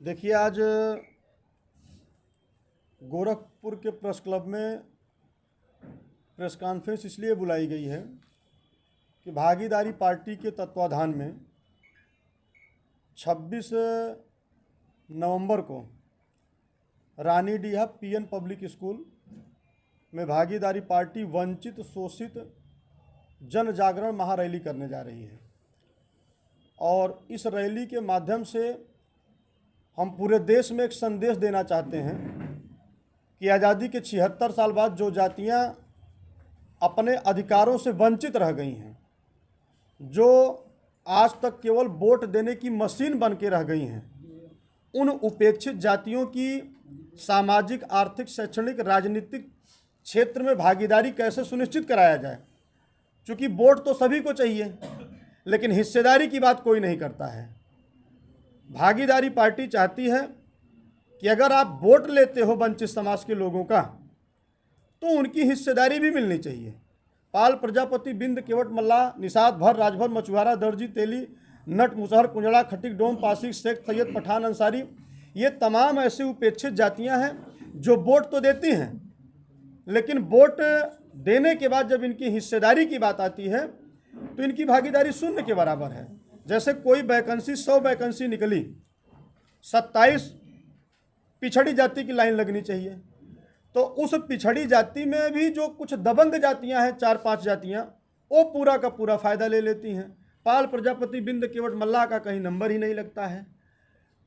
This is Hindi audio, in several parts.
देखिए, आज गोरखपुर के प्रेस क्लब में प्रेस कॉन्फ्रेंस इसलिए बुलाई गई है कि भागीदारी पार्टी के तत्वाधान में 26 नवंबर को रानीडीहा पीएन पब्लिक स्कूल में भागीदारी पार्टी वंचित शोषित जन जागरण महारैली करने जा रही है। और इस रैली के माध्यम से हम पूरे देश में एक संदेश देना चाहते हैं कि आज़ादी के 76 साल बाद जो जातियां अपने अधिकारों से वंचित रह गई हैं, जो आज तक केवल वोट देने की मशीन बन के रह गई हैं, उन उपेक्षित जातियों की सामाजिक, आर्थिक, शैक्षणिक, राजनीतिक क्षेत्र में भागीदारी कैसे सुनिश्चित कराया जाए। चूँकि वोट तो सभी को चाहिए, लेकिन हिस्सेदारी की बात कोई नहीं करता है। भागीदारी पार्टी चाहती है कि अगर आप वोट लेते हो वंचित समाज के लोगों का, तो उनकी हिस्सेदारी भी मिलनी चाहिए। पाल, प्रजापति, बिंद, केवट, मल्लाह, निषाद, भर, राजभर, मछुआरा, दर्जी, तेली, नट, मुसहर, कुंजड़ा, खटिक, डोम, पासिक, शेख, सैयद, पठान, अंसारी, ये तमाम ऐसी उपेक्षित जातियां हैं जो वोट तो देती हैं, लेकिन वोट देने के बाद जब इनकी हिस्सेदारी की बात आती है तो इनकी भागीदारी शून्य के बराबर है। जैसे कोई वैकेंसी 100 वैकेंसी निकली, 27 पिछड़ी जाति की लाइन लगनी चाहिए, तो उस पिछड़ी जाति में भी जो कुछ दबंग जातियां हैं, 4-5 जातियां, वो पूरा का पूरा फ़ायदा ले लेती हैं। पाल, प्रजापति, बिंद, केवट, मल्लाह का कहीं नंबर ही नहीं लगता है।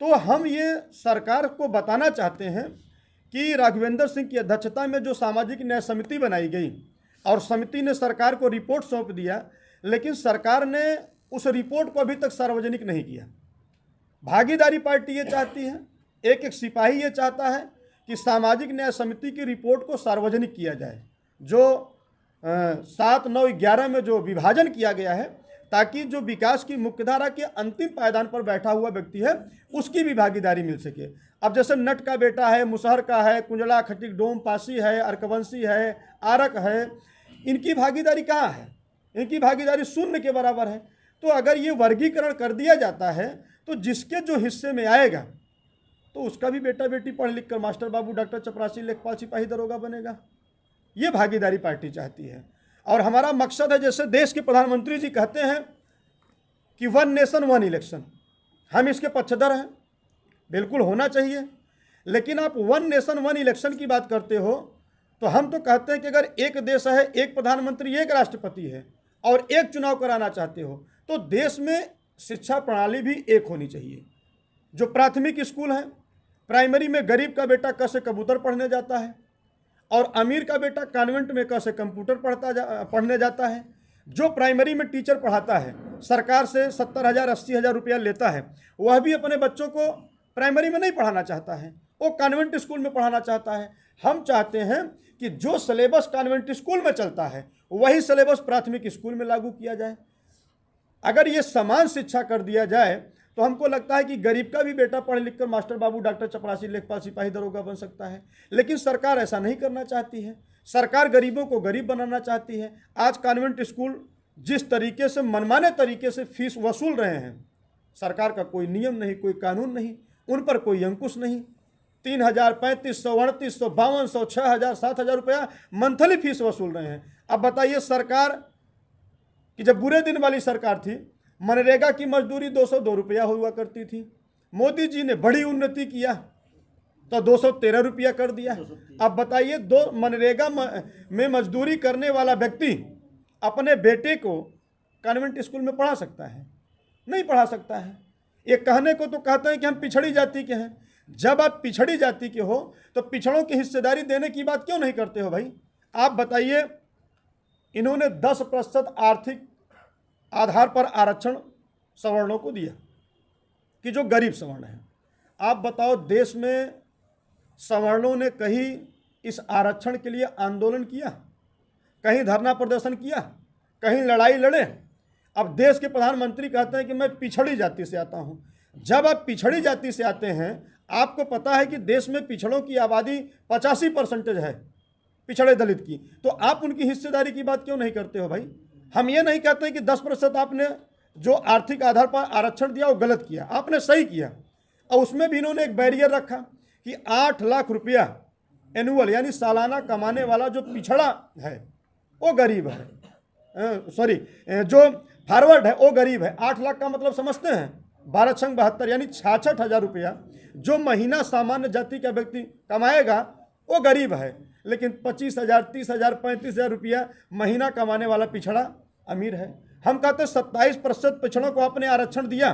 तो हम ये सरकार को बताना चाहते हैं कि राघवेंद्र सिंह की अध्यक्षता में जो सामाजिक न्याय समिति बनाई गई और समिति ने सरकार को रिपोर्ट सौंप दिया, लेकिन सरकार ने उस रिपोर्ट को अभी तक सार्वजनिक नहीं किया। भागीदारी पार्टी ये चाहती है, एक एक सिपाही ये चाहता है कि सामाजिक न्याय समिति की रिपोर्ट को सार्वजनिक किया जाए, जो 7, 9, 11 में जो विभाजन किया गया है, ताकि जो विकास की मुख्यधारा के अंतिम पायदान पर बैठा हुआ व्यक्ति है उसकी भी भागीदारी मिल सके। अब जैसे नट का बेटा है, मुसहर का है, कुंजला, खटिक, डोम, पासी है, अर्कवंशी है, आरक है, इनकी भागीदारी कहाँ है? इनकी भागीदारी शून्य के बराबर है। तो अगर ये वर्गीकरण कर दिया जाता है तो जिसके जो हिस्से में आएगा तो उसका भी बेटा बेटी पढ़ लिख कर मास्टर, बाबू, डॉक्टर, चपरासी, लेखपाल, सिपाही, दरोगा बनेगा। ये भागीदारी पार्टी चाहती है। और हमारा मकसद है, जैसे देश के प्रधानमंत्री जी कहते हैं कि 1 नेशन 1 इलेक्शन, हम इसके पक्षधर हैं, बिल्कुल होना चाहिए। लेकिन आप 1 नेशन 1 इलेक्शन की बात करते हो तो हम तो कहते हैं कि अगर एक देश है, एक प्रधानमंत्री, एक राष्ट्रपति है और एक चुनाव कराना चाहते हो तो देश में शिक्षा प्रणाली भी एक होनी चाहिए। जो प्राथमिक स्कूल हैं, प्राइमरी में गरीब का बेटा क से कबूतर पढ़ने जाता है और अमीर का बेटा कॉन्वेंट में क से कंप्यूटर पढ़ने जाता है। जो प्राइमरी में टीचर पढ़ाता है, सरकार से 70,000 80,000 रुपया लेता है, वह भी अपने बच्चों को प्राइमरी में नहीं पढ़ाना चाहता है, वो कॉन्वेंट स्कूल में पढ़ाना चाहता है। हम चाहते हैं कि जो सिलेबस कॉन्वेंट स्कूल में चलता है वही सिलेबस प्राथमिक स्कूल में लागू किया जाए। अगर ये समान शिक्षा कर दिया जाए तो हमको लगता है कि गरीब का भी बेटा पढ़ लिख कर मास्टर, बाबू, डॉक्टर, चपरासी, लेखपाल, सिपाही, दरोगा बन सकता है। लेकिन सरकार ऐसा नहीं करना चाहती है। सरकार गरीबों को गरीब बनाना चाहती है। आज कॉन्वेंट स्कूल जिस तरीके से मनमाने तरीके से फीस वसूल रहे हैं, सरकार का कोई नियम नहीं, कोई कानून नहीं, उन पर कोई अंकुश नहीं। 3,000, 3,500, 3,800, 5,200, 6,000, 7,000 रुपया मंथली फीस वसूल रहे हैं। अब बताइए, सरकार कि जब बुरे दिन वाली सरकार थी, मनरेगा की मजदूरी 202 रुपया हुआ करती थी। मोदी जी ने बड़ी उन्नति किया तो 213 रुपया कर दिया। अब बताइए, मनरेगा में मजदूरी करने वाला व्यक्ति अपने बेटे को कॉन्वेंट स्कूल में पढ़ा सकता है? नहीं पढ़ा सकता है। ये कहने को तो कहते हैं कि हम पिछड़ी जाति के हैं। जब आप पिछड़ी जाति के हो तो पिछड़ों की हिस्सेदारी देने की बात क्यों नहीं करते हो भाई? आप बताइए, इन्होंने 10% आर्थिक आधार पर आरक्षण सवर्णों को दिया कि जो गरीब सवर्ण हैं। आप बताओ, देश में सवर्णों ने कहीं इस आरक्षण के लिए आंदोलन किया? कहीं धरना प्रदर्शन किया? कहीं लड़ाई लड़े? अब देश के प्रधानमंत्री कहते हैं कि मैं पिछड़ी जाति से आता हूं। जब आप पिछड़ी जाति से आते हैं, आपको पता है कि देश में पिछड़ों की आबादी 85% है, पिछड़े दलित की, तो आप उनकी हिस्सेदारी की बात क्यों नहीं करते हो भाई? हम ये नहीं कहते कि 10% आपने जो आर्थिक आधार पर आरक्षण दिया वो गलत किया, आपने सही किया। और उसमें भी इन्होंने एक बैरियर रखा कि 8 लाख रुपया एनुअल यानी सालाना कमाने वाला जो पिछड़ा है वो गरीब है, सॉरी जो फॉरवर्ड है वो गरीब है। 8 लाख का मतलब समझते हैं, 12×72 यानी 66,000 रुपया जो महीना सामान्य जाति का व्यक्ति कमाएगा वो गरीब है, लेकिन 25,000, 30,000, 35,000 रुपया महीना कमाने वाला पिछड़ा अमीर है। हम कहते हैं 27% पिछड़ों को आपने आरक्षण दिया।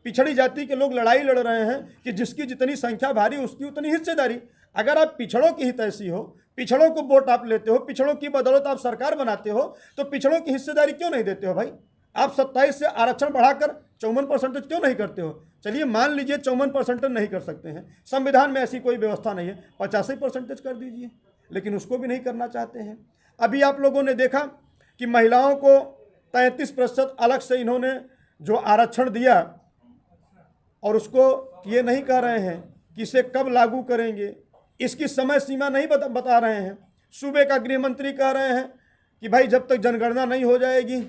पिछड़ी जाति के लोग लड़ाई लड़ रहे हैं कि जिसकी जितनी संख्या भारी उसकी उतनी हिस्सेदारी। अगर आप पिछड़ों की हितैषी हो, पिछड़ों को वोट आप लेते हो, पिछड़ों की बदौलत आप सरकार बनाते हो, तो पिछड़ों की हिस्सेदारी क्यों नहीं देते हो भाई? आप 27 से आरक्षण बढ़ाकर 54% क्यों नहीं करते हो? चलिए मान लीजिए 54% नहीं कर सकते हैं, संविधान में ऐसी कोई व्यवस्था नहीं है, 85% कर दीजिए, लेकिन उसको भी नहीं करना चाहते हैं। अभी आप लोगों ने देखा कि महिलाओं को 33% अलग से इन्होंने जो आरक्षण दिया, और उसको ये नहीं कह रहे हैं कि इसे कब लागू करेंगे, इसकी समय सीमा नहीं बता रहे हैं। सूबे का गृह मंत्री कह रहे हैं कि भाई जब तक जनगणना नहीं हो जाएगी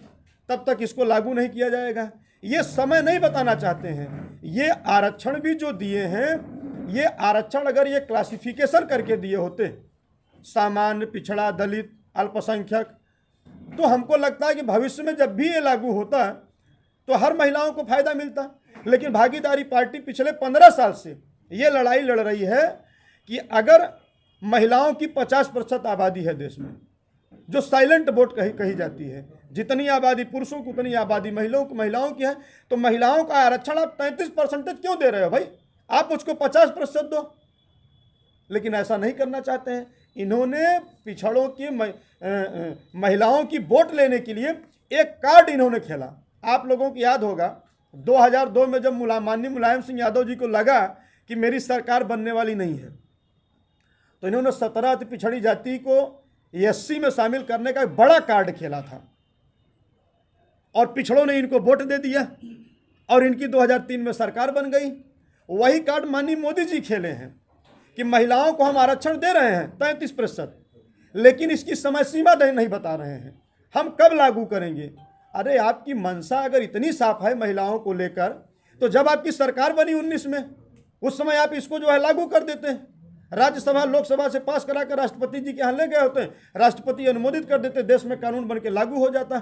तब तक इसको लागू नहीं किया जाएगा। ये समय नहीं बताना चाहते हैं। ये आरक्षण भी जो दिए हैं, ये आरक्षण अगर ये क्लासिफिकेशन करके दिए होते, सामान्य, पिछड़ा, दलित, अल्पसंख्यक, तो हमको लगता है कि भविष्य में जब भी ये लागू होता तो हर महिलाओं को फायदा मिलता। लेकिन भागीदारी पार्टी पिछले 15 साल से ये लड़ाई लड़ रही है कि अगर महिलाओं की 50% आबादी है देश में, जो साइलेंट वोट कही जाती है, जितनी आबादी पुरुषों की उतनी आबादी महिलाओं की है, तो महिलाओं का आरक्षण आप 33% क्यों दे रहे हो भाई? आप उसको 50% दो। लेकिन ऐसा नहीं करना चाहते हैं। इन्होंने पिछड़ों की महिलाओं की वोट लेने के लिए एक कार्ड इन्होंने खेला। आप लोगों को याद होगा 2002 में जब माननीय मुलायम सिंह यादव जी को लगा कि मेरी सरकार बनने वाली नहीं है, तो इन्होंने 17 अति पिछड़ी जाति को एससी में शामिल करने का एक बड़ा कार्ड खेला था, और पिछड़ों ने इनको वोट दे दिया और इनकी 2003 में सरकार बन गई। वही कार्ड माननीय मोदी जी खेले हैं कि महिलाओं को हम आरक्षण दे रहे हैं 33%, लेकिन इसकी समय सीमा नहीं बता रहे हैं, हम कब लागू करेंगे। अरे आपकी मंशा अगर इतनी साफ है महिलाओं को लेकर, तो जब आपकी सरकार बनी 19 में, उस समय आप इसको जो है लागू कर देते हैं। राज्यसभा लोकसभा से पास कराकर राष्ट्रपति जी के यहाँ ले गए होते, राष्ट्रपति अनुमोदित कर देते, देश में कानून बन के लागू हो जाता।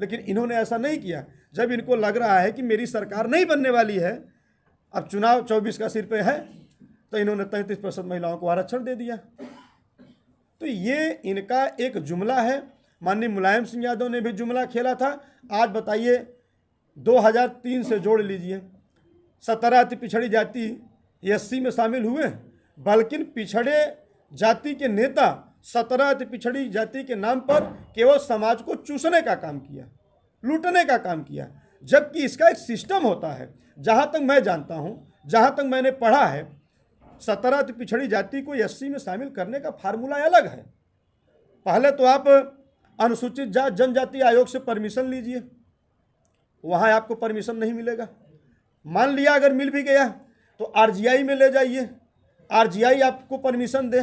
लेकिन इन्होंने ऐसा नहीं किया। जब इनको लग रहा है कि मेरी सरकार नहीं बनने वाली है, अब चुनाव 24 का सिर पे है, तो इन्होंने 33% महिलाओं को आरक्षण दे दिया। तो ये इनका एक जुमला है। माननीय मुलायम सिंह यादव ने भी जुमला खेला था। आज बताइए 2003 से जोड़ लीजिए, 17 अति पिछड़ी जाति एससी में शामिल हुए, बल्कि पिछड़े जाति के नेता 17 अति पिछड़ी जाति के नाम पर केवल समाज को चूसने का काम किया, लूटने का काम किया, जबकि इसका एक सिस्टम होता है। जहाँ तक मैं जानता हूँ, जहाँ तक मैंने पढ़ा है, 17 अति पिछड़ी जाति को एससी में शामिल करने का फार्मूला अलग है। पहले तो आप अनुसूचित जाति जनजाति आयोग से परमिशन लीजिए, वहाँ आपको परमिशन नहीं मिलेगा। मान लिया अगर मिल भी गया तो आरजीआई में ले जाइए, आरजीआई आपको परमिशन दे,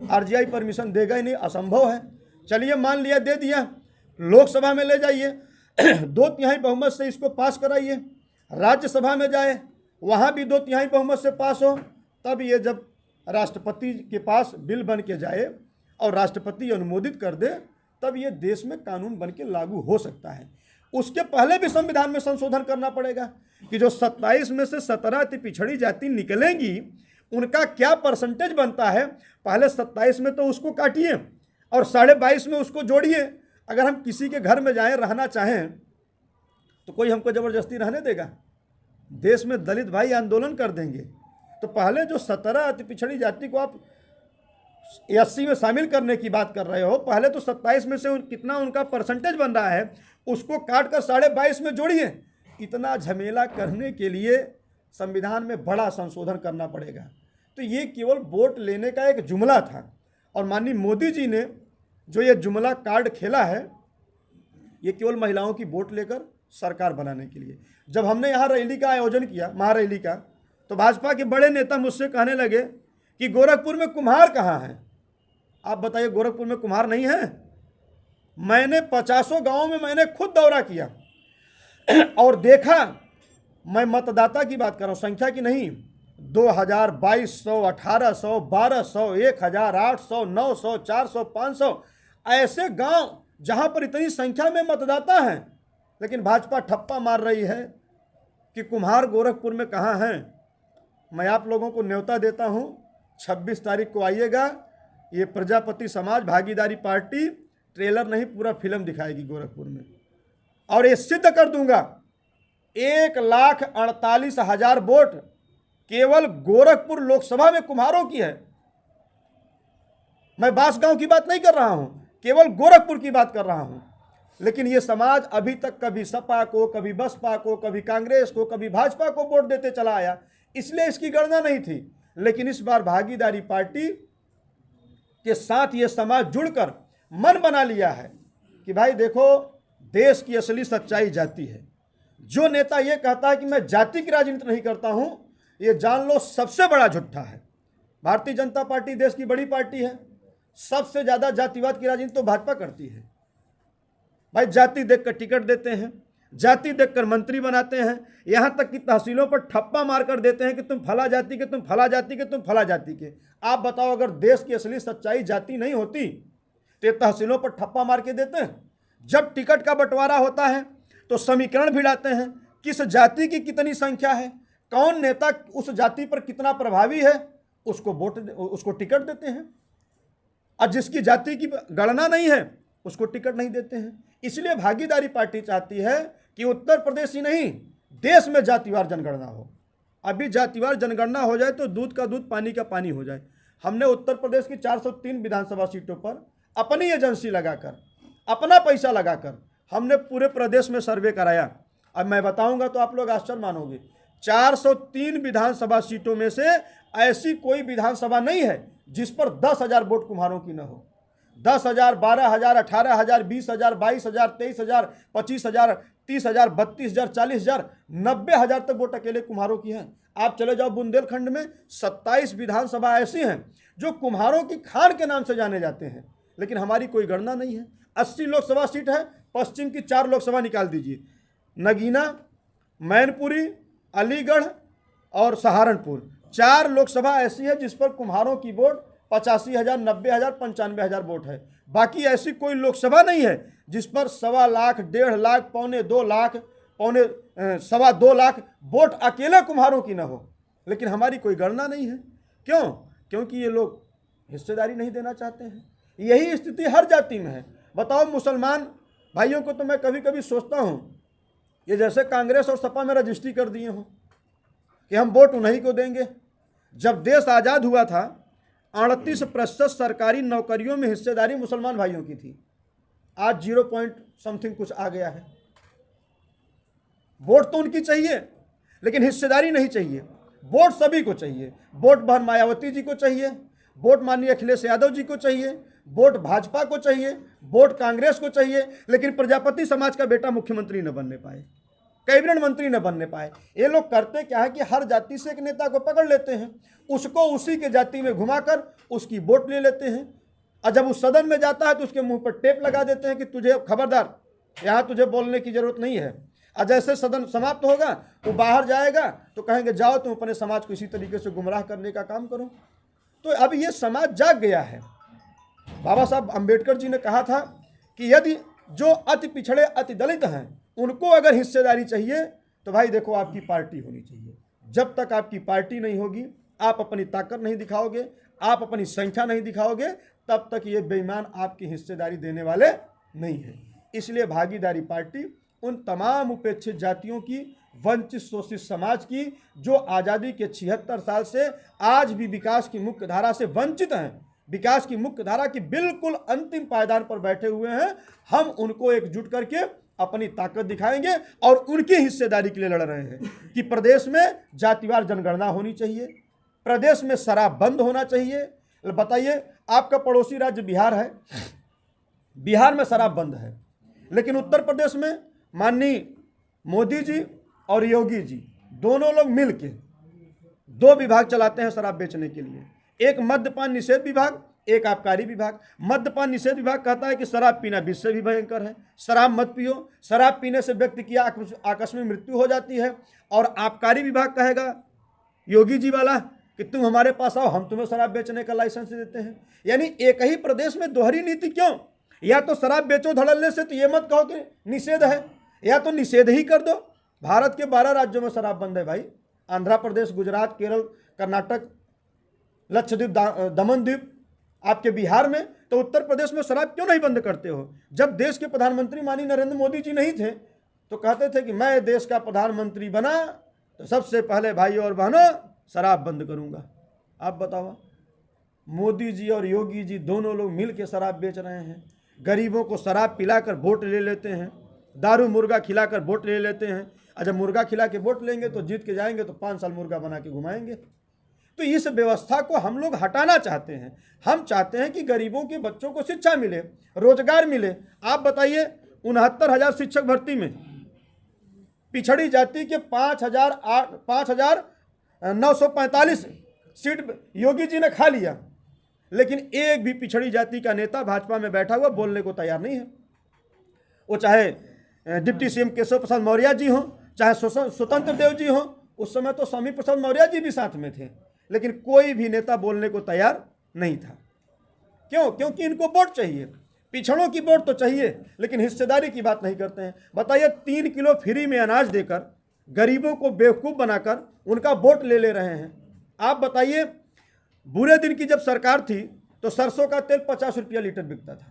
आरजीआई परमिशन देगा ही नहीं, असंभव है। चलिए मान लिया दे दिया, लोकसभा में ले जाइए, 2/3 बहुमत से इसको पास कराइए, राज्यसभा में जाए, वहाँ भी 2/3 बहुमत से पास हो, तब ये जब राष्ट्रपति के पास बिल बन के जाए और राष्ट्रपति अनुमोदित कर दे, तब ये देश में कानून बन के लागू हो सकता है। उसके पहले भी संविधान में संशोधन करना पड़ेगा कि जो 27 में से 17 अति पिछड़ी जाति निकलेंगी, उनका क्या परसेंटेज बनता है। पहले 27 में तो उसको काटिए और 22.5 में उसको जोड़िए। अगर हम किसी के घर में जाएं, रहना चाहें, तो कोई हमको ज़बरदस्ती रहने देगा? देश में दलित भाई आंदोलन कर देंगे। तो पहले जो 17 अति पिछड़ी जाति को आप एससी में शामिल करने की बात कर रहे हो, पहले तो 27 में से कितना उनका परसेंटेज बन रहा है उसको काट कर 22.5 में जोड़िए। इतना झमेला करने के लिए संविधान में बड़ा संशोधन करना पड़ेगा। तो ये केवल वोट लेने का एक जुमला था, और माननीय मोदी जी ने जो ये जुमला कार्ड खेला है, ये केवल महिलाओं की वोट लेकर सरकार बनाने के लिए। जब हमने यहाँ रैली का आयोजन किया, महारैली का, तो भाजपा के बड़े नेता मुझसे कहने लगे कि गोरखपुर में कुम्हार कहाँ हैं। आप बताइए, गोरखपुर में कुम्हार नहीं है? मैंने 50 गाँव में मैंने खुद दौरा किया और देखा, मैं मतदाता की बात कर रहा हूँ, संख्या की नहीं, 2000, 2200, 1800, 1200, 1000, 800, 900, 400, 500 ऐसे गांव जहां पर इतनी संख्या में मतदाता हैं, लेकिन भाजपा ठप्पा मार रही है कि कुम्हार गोरखपुर में कहाँ हैं। मैं आप लोगों को न्योता देता हूं, 26 तारीख को आइएगा। ये प्रजापति समाज भागीदारी पार्टी ट्रेलर नहीं पूरा फिल्म दिखाएगी गोरखपुर में, और ये सिद्ध कर दूंगा 1,48,000 वोट केवल गोरखपुर लोकसभा में कुम्हारों की है। मैं बांसगांव की बात नहीं कर रहा हूं, केवल गोरखपुर की बात कर रहा हूं। लेकिन ये समाज अभी तक कभी सपा को, कभी बसपा को, कभी कांग्रेस को, कभी भाजपा को वोट देते चला आया, इसलिए इसकी गणना नहीं थी। लेकिन इस बार भागीदारी पार्टी के साथ ये समाज जुड़कर मन बना लिया है कि भाई देखो, देश की असली सच्चाई जाति है। जो नेता ये कहता है कि मैं जाति की राजनीति नहीं करता हूं, ये जान लो सबसे बड़ा झूठा है। भारतीय जनता पार्टी देश की बड़ी पार्टी है, सबसे ज़्यादा जातिवाद की राजनीति तो भाजपा करती है। भाई जाति देखकर टिकट देते हैं, जाति देखकर मंत्री बनाते हैं, यहाँ तक कि तहसीलों पर ठप्पा मारकर देते हैं कि तुम फला जाति के, तुम फला जाति के, तुम फला जाति के। आप बताओ, अगर देश की असली सच्चाई जाति नहीं होती तो ये तहसीलों पर ठप्पा मार के देते हैं। जब टिकट का बंटवारा होता है तो समीकरण भिड़ाते हैं, किस जाति की कितनी संख्या है, कौन नेता उस जाति पर कितना प्रभावी है, उसको टिकट देते हैं। और जिसकी जाति की गणना नहीं है उसको टिकट नहीं देते हैं। इसलिए भागीदारी पार्टी चाहती है कि उत्तर प्रदेश ही नहीं, देश में जातिवार जनगणना हो। अभी जातिवार जनगणना हो जाए तो दूध का दूध, पानी का पानी हो जाए। हमने उत्तर प्रदेश की 403 विधानसभा सीटों पर अपनी एजेंसी लगाकर, अपना पैसा लगाकर हमने पूरे प्रदेश में सर्वे कराया। अब मैं बताऊंगा तो आप लोग आश्चर्य मानोगे, 403 विधानसभा सीटों में से ऐसी कोई विधानसभा नहीं है जिस पर 10,000 वोट कुम्हारों की न हो। 10,000, 12,000, 18,000, 20,000, 22,000, 23,000, 25,000, 30,000, 32,000, 40,000, 90,000 तक वोट अकेले कुम्हारों की हैं। आप चले जाओ बुंदेलखंड में 27 विधानसभा ऐसी हैं जो कुम्हारों की खान के नाम से जाने जाते हैं, लेकिन हमारी कोई गणना नहीं है। 80 लोकसभा सीट है, पश्चिम की 4 लोकसभा निकाल दीजिए, नगीना, मैनपुरी, अलीगढ़ और सहारनपुर, 4 लोकसभा ऐसी है जिस पर कुम्हारों की वोट 85,000, 90,000, 95,000 वोट है। बाकी ऐसी कोई लोकसभा नहीं है जिस पर 1.25 लाख, 1.5 लाख, 1.25 लाख, 2.25 लाख वोट अकेले कुम्हारों की न हो। लेकिन हमारी कोई गणना नहीं है। क्यों? क्योंकि ये लोग हिस्सेदारी नहीं देना चाहते हैं। यही स्थिति हर जाति में है। बताओ, मुसलमान भाइयों को तो मैं कभी कभी सोचता हूँ, ये जैसे कांग्रेस और सपा में रजिस्ट्री कर दिए हों कि हम वोट उन्हीं को देंगे। जब देश आज़ाद हुआ था 38% सरकारी नौकरियों में हिस्सेदारी मुसलमान भाइयों की थी, आज 0 पॉइंट समथिंग कुछ आ गया है। वोट तो उनकी चाहिए लेकिन हिस्सेदारी नहीं चाहिए। वोट सभी को चाहिए। वोट बहन मायावती जी को चाहिए, वोट माननीय अखिलेश यादव जी को चाहिए, वोट भाजपा को चाहिए, वोट कांग्रेस को चाहिए, लेकिन प्रजापति समाज का बेटा मुख्यमंत्री न बनने पाए, कैबिनेट मंत्री न बनने पाए। ये लोग करते क्या है कि हर जाति से एक नेता को पकड़ लेते हैं, उसको उसी के जाति में घुमाकर उसकी वोट ले लेते हैं, और जब उस सदन में जाता है तो उसके मुंह पर टेप लगा देते हैं कि तुझे खबरदार, यहाँ तुझे बोलने की जरूरत नहीं है। और जैसे सदन समाप्त होगा वो बाहर जाएगा तो कहेंगे जाओ तुम अपने समाज को इसी तरीके से गुमराह करने का काम करो। तो अब ये समाज जाग गया है। बाबा साहब अम्बेडकर जी ने कहा था कि यदि जो अति पिछड़े, अति दलित हैं, उनको अगर हिस्सेदारी चाहिए तो भाई देखो आपकी पार्टी होनी चाहिए। जब तक आपकी पार्टी नहीं होगी, आप अपनी ताकत नहीं दिखाओगे, आप अपनी संख्या नहीं दिखाओगे, तब तक ये बेईमान आपकी हिस्सेदारी देने वाले नहीं है। इसलिए भागीदारी पार्टी उन तमाम उपेक्षित जातियों की, वंचित शोषित समाज की, जो आज़ादी के 76 साल से आज भी विकास की मुख्य धारा से वंचित हैं, विकास की मुख्य धारा की बिल्कुल अंतिम पायदान पर बैठे हुए हैं, हम उनको एकजुट करके अपनी ताकत दिखाएंगे और उनकी हिस्सेदारी के लिए लड़ रहे हैं कि प्रदेश में जातिवार जनगणना होनी चाहिए, प्रदेश में शराब बंद होना चाहिए। बताइए, आपका पड़ोसी राज्य बिहार है, बिहार में शराब बंद है, लेकिन उत्तर प्रदेश में माननीय मोदी जी और योगी जी दोनों लोग मिलके 2 विभाग चलाते हैं शराब बेचने के लिए। एक मद्यपान निषेध विभाग, एक आबकारी विभाग। मद्यपान निषेध विभाग कहता है कि शराब पीना विष से भी भयंकर है, शराब मत पियो, शराब पीने से व्यक्ति की आकस्मिक मृत्यु हो जाती है। और आबकारी विभाग कहेगा योगी जी वाला कि तुम हमारे पास आओ, हम तुम्हें शराब बेचने का लाइसेंस देते हैं। यानी एक ही प्रदेश में दोहरी नीति क्यों? या तो शराब बेचो धड़ल्ले से, तो ये मत कहो कि निषेध है, या तो निषेध ही कर दो। भारत के 12 राज्यों में शराब बंद है भाई, आंध्र प्रदेश, गुजरात, केरल, कर्नाटक, लक्षद्वीप, दमन द्वीप, आपके बिहार में, तो उत्तर प्रदेश में शराब क्यों नहीं बंद करते हो? जब देश के प्रधानमंत्री माननीय नरेंद्र मोदी जी नहीं थे तो कहते थे कि मैं देश का प्रधानमंत्री बना तो सबसे पहले भाई और बहनों शराब बंद करूंगा। आप बताओ, मोदी जी और योगी जी दोनों लोग मिल के शराब बेच रहे हैं, गरीबों को शराब पिलाकर वोट ले लेते हैं, दारू मुर्गा खिलाकर वोट ले लेते हैं। और जब मुर्गा खिला के वोट लेंगे तो जीत के जाएंगे तो 5 साल मुर्गा बना के घुमाएंगे। तो इस व्यवस्था को हम लोग हटाना चाहते हैं। हम चाहते हैं कि गरीबों के बच्चों को शिक्षा मिले, रोजगार मिले। आप बताइए, 69,000 शिक्षक भर्ती में पिछड़ी जाति के 5,945 सीट डिप्टी जी ने खा लिया, लेकिन एक भी पिछड़ी जाति का नेता भाजपा में बैठा हुआ बोलने को तैयार नहीं है। वो चाहे डिप्टी सीएम केशव प्रसाद मौर्य जी हों, चाहे स्वतंत्र देव जी हों, उस समय तो स्वामी प्रसाद मौर्य जी भी साथ में थे, लेकिन कोई भी नेता बोलने को तैयार नहीं था। क्यों? क्योंकि इनको वोट चाहिए, पिछड़ों की वोट तो चाहिए, लेकिन हिस्सेदारी की बात नहीं करते हैं। बताइए, 3 किलो फ्री में अनाज देकर गरीबों को बेवकूफ़ बनाकर उनका वोट ले रहे हैं। आप बताइए, बुरे दिन की जब सरकार थी तो सरसों का तेल 50 रुपया लीटर बिकता था,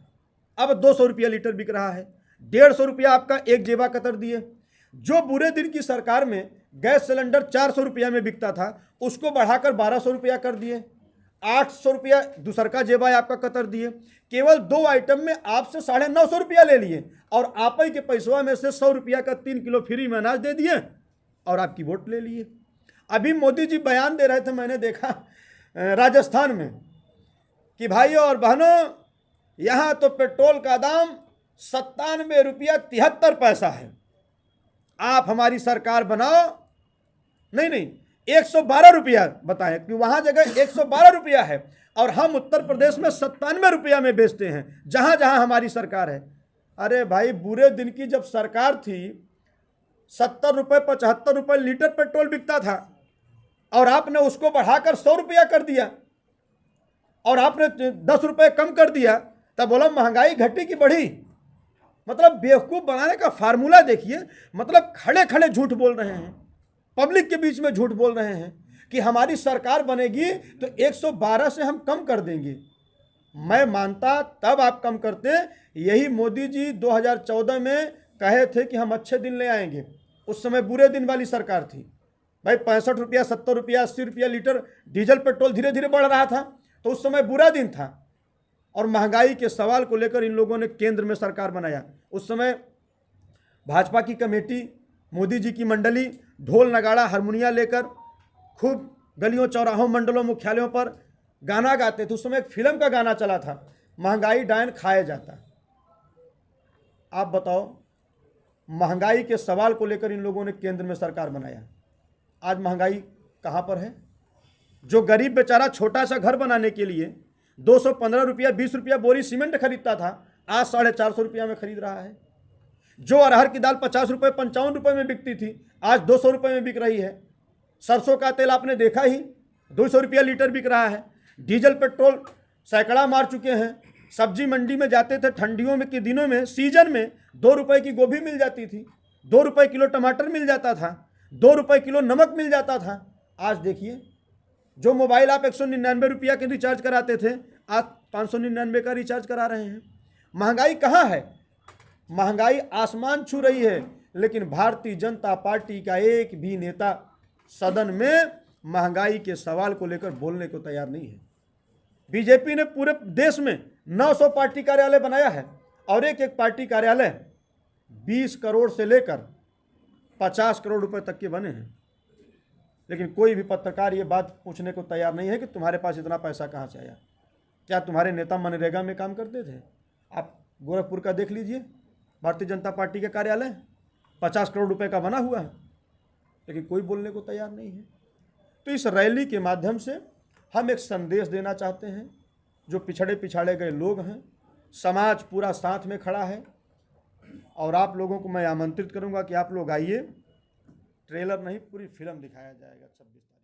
अब 200 रुपया लीटर बिक रहा है। 150 रुपया आपका एक जेबा कतर दिए। जो बुरे दिन की सरकार में गैस सिलेंडर 400 रुपया में बिकता था, उसको बढ़ाकर 1200 रुपया कर दिए। 800 रुपया दूसर का जेबा आपका कतर दिए। केवल 2 आइटम में आपसे 950 रुपया ले लिए और आप ही के पैसवा में से 100 रुपया का 3 किलो फ्री में अनाज दे दिए और आपकी वोट ले लिए। अभी मोदी जी बयान दे रहे थे, मैंने देखा राजस्थान में, कि भाइयों और बहनों, यहाँ तो पेट्रोल का दाम 97 रुपया 73 पैसा है, आप हमारी सरकार बनाओ। नहीं, 112 रुपया बताएं कि वहाँ जगह 112 रुपया है और हम उत्तर प्रदेश में 97 रुपया में बेचते हैं, जहाँ जहाँ हमारी सरकार है। अरे भाई, बुरे दिन की जब सरकार थी 70 रुपये 75 रुपये लीटर पेट्रोल बिकता था और आपने उसको बढ़ाकर 100 रुपया कर दिया और आपने 10 रुपये कम कर दिया, तब बोला महंगाई घटी कि बढ़ी। मतलब बेवकूफ़ बनाने का फार्मूला देखिए। मतलब खड़े खड़े झूठ बोल रहे हैं, पब्लिक के बीच में झूठ बोल रहे हैं कि हमारी सरकार बनेगी तो 112 से हम कम कर देंगे। मैं मानता तब आप कम करते। यही मोदी जी 2014 में कहे थे कि हम अच्छे दिन ले आएंगे, उस समय बुरे दिन वाली सरकार थी भाई। 65 रुपया 70 रुपया 80 रुपया लीटर डीजल पेट्रोल धीरे धीरे बढ़ रहा था, तो उस समय बुरा दिन था। और महंगाई के सवाल को लेकर इन लोगों ने केंद्र में सरकार बनाया। उस समय भाजपा की कमेटी, मोदी जी की मंडली ढोल नगाड़ा हारमोनिया लेकर खूब गलियों चौराहों मंडलों मुख्यालयों पर गाना गाते थे। उस समय एक फिल्म का गाना चला था, महंगाई डायन खाया जाता। आप बताओ, महंगाई के सवाल को लेकर इन लोगों ने केंद्र में सरकार बनाया। आज महंगाई कहाँ पर है? जो गरीब बेचारा छोटा सा घर बनाने के लिए 215 रुपया 20 रुपया बोरी सीमेंट खरीदता था, आज 450 रुपया में खरीद रहा है। जो अरहर की दाल 50 रुपये 55 रुपये में बिकती थी, आज 200 रुपये में बिक रही है। सरसों का तेल आपने देखा ही 200 रुपया लीटर बिक रहा है। डीजल पेट्रोल सैकड़ा मार चुके हैं। सब्जी मंडी में जाते थे ठंडियों में के दिनों में, सीजन में 2 रुपये की गोभी मिल जाती थी, 2 रुपये किलो टमाटर मिल जाता था, 2 रुपये किलो नमक मिल जाता था। आज देखिए, जो मोबाइल आप 199 रुपया के रिचार्ज कराते थे, आज 599 का रिचार्ज करा रहे हैं। महंगाई कहाँ है? महंगाई आसमान छू रही है, लेकिन भारतीय जनता पार्टी का एक भी नेता सदन में महंगाई के सवाल को लेकर बोलने को तैयार नहीं है। बीजेपी ने पूरे देश में 900 पार्टी कार्यालय बनाया है और एक एक पार्टी कार्यालय 20 करोड़ से लेकर 50 करोड़ रुपए तक के बने हैं, लेकिन कोई भी पत्रकार ये बात पूछने को तैयार नहीं है कि तुम्हारे पास इतना पैसा कहाँ से आया। क्या तुम्हारे नेता मनरेगा में काम करते थे? आप गोरखपुर का देख लीजिए, भारतीय जनता पार्टी का कार्यालय 50 करोड़ रुपए का बना हुआ है, लेकिन कोई बोलने को तैयार नहीं है। तो इस रैली के माध्यम से हम एक संदेश देना चाहते हैं, जो पिछड़े पिछाड़े गए लोग हैं, समाज पूरा साथ में खड़ा है। और आप लोगों को मैं आमंत्रित करूंगा कि आप लोग आइए, ट्रेलर नहीं पूरी फिल्म दिखाया जाएगा 26 तारीख।